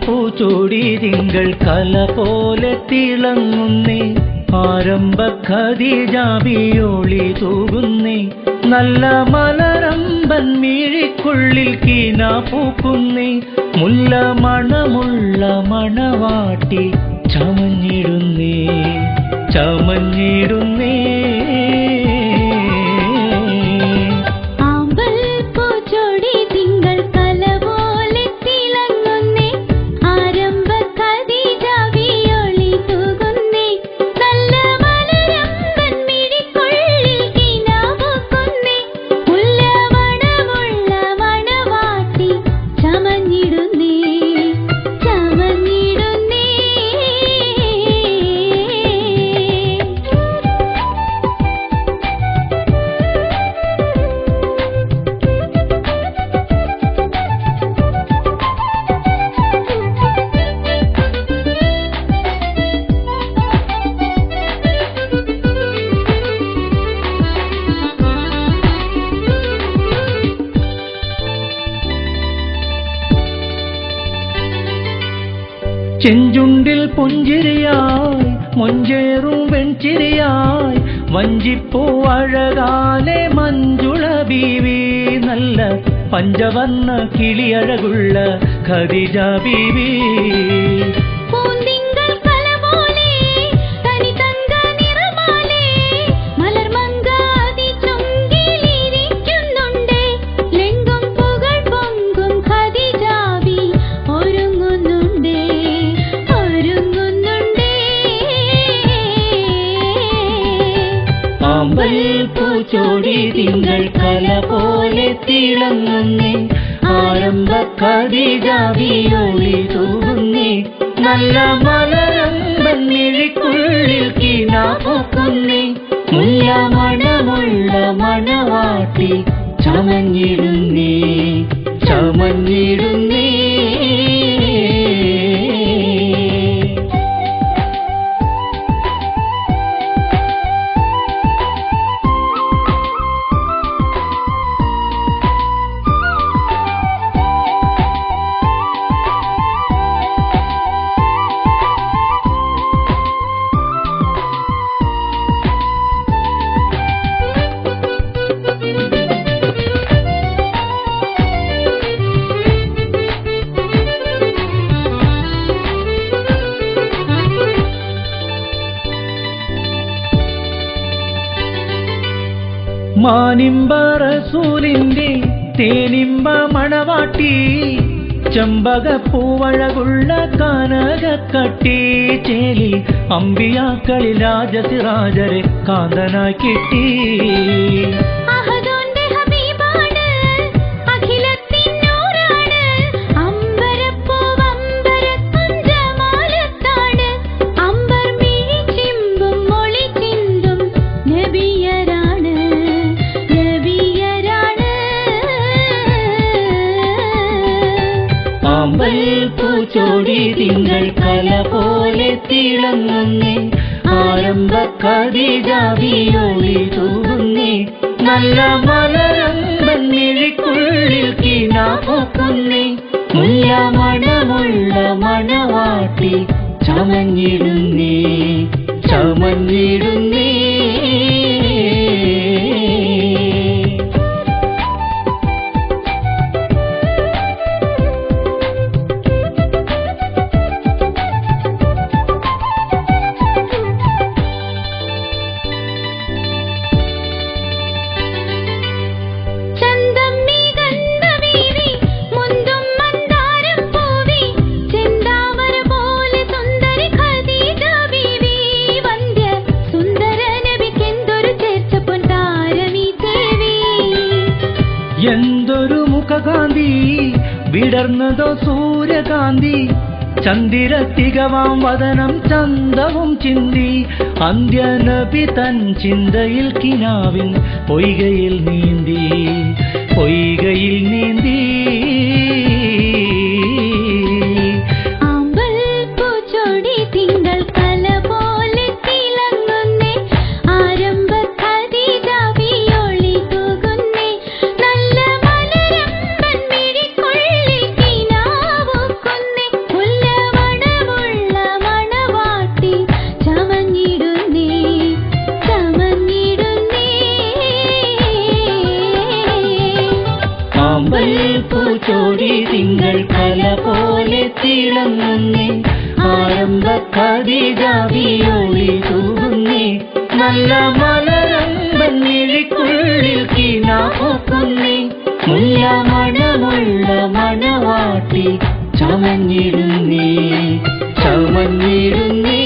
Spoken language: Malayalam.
പൂച്ചോടി തിങ്കൾ കല പോലെ തിളങ്ങുന്നേ ആരംഭ ഖദീജാബിയോളി തൂകുന്നേ നല്ല മലരമ്പൻ മിഴിക്കുള്ളിൽ കീന പൂക്കുന്നേ മുല്ല മണമുള്ള മണവാട്ടി ചമഞ്ഞിടുന്നേ ചമഞ്ഞിടുന്നേ ചെഞ്ചുണ്ടിൽ പുഞ്ചിരിയായി മൊഞ്ചേറും വെൺചിരിയായി വഞ്ചിപ്പൂ അഴകാലെ മഞ്ജുള ബീവി നല്ല പഞ്ചവർണ്ണ കിളിയഴകുള്ള ഖദീജ ബീവി പൂച്ചോടി തിങ്കൾ കല പോലെ തിളങ്ങുന്നേ ആരംഭ ഖദീജാബിയോളി തൂകുന്നേ നല്ല മലരമ്പൻ മിഴിക്കുള്ളിൽ കീന പൂക്കുന്നേ മുല്ല മണമുള്ള മണവാട്ടി ചമഞ്ഞിടുന്നേ ചമഞ്ഞിടുന്നേ മാനിമ്പ റസൂലിന്റെ തേനിമ്പ മണവാട്ടി ചെമ്പകപ്പൂവഴകുള്ള കനകക്കട്ടി ചേലിൽ അമ്പിയാക്കളിൽ രാജസിറാജരെ കാന്തനായി കിട്ടി പൂച്ചോടി തിങ്കൾ കല പോലെ തിളങ്ങുന്നേ ആരംഭ ഖദീജാബിയോളി തൂകുന്നേ നല്ല മലരമ്പൻ മിഴിക്കുള്ളിൽ കീന പൂക്കുന്നേ മുല്ല മണമുള്ള മണവാട്ടി ചമഞ്ഞിടുന്നേ ചമഞ്ഞിടുന്നേ എന്തൊരു മുഖകാന്തി വിടർന്നതോ സൂര്യകാന്തി ചന്ദിര തികവാം വദനം ചന്തവും ചിന്തി അന്ത്യനബി തൻ ചിന്തയിൽ കിനാവിൻ പൊയ്കയിൽ നീന്തി പൊയ്കയിൽ നീന്തി തിളങ്ങുന്നേ ആരംഭ കവിതാവിയോളി തൂകുന്നേ നല്ല മലരമ്പൻ മിഴിക്കുള്ളിൽ കിനാപ്പൊക്കുന്നേ മുല്ല മണമുള്ള മണവാട്ടി ചമഞ്ഞിടുന്നേ ചമഞ്ഞിടുന്നേ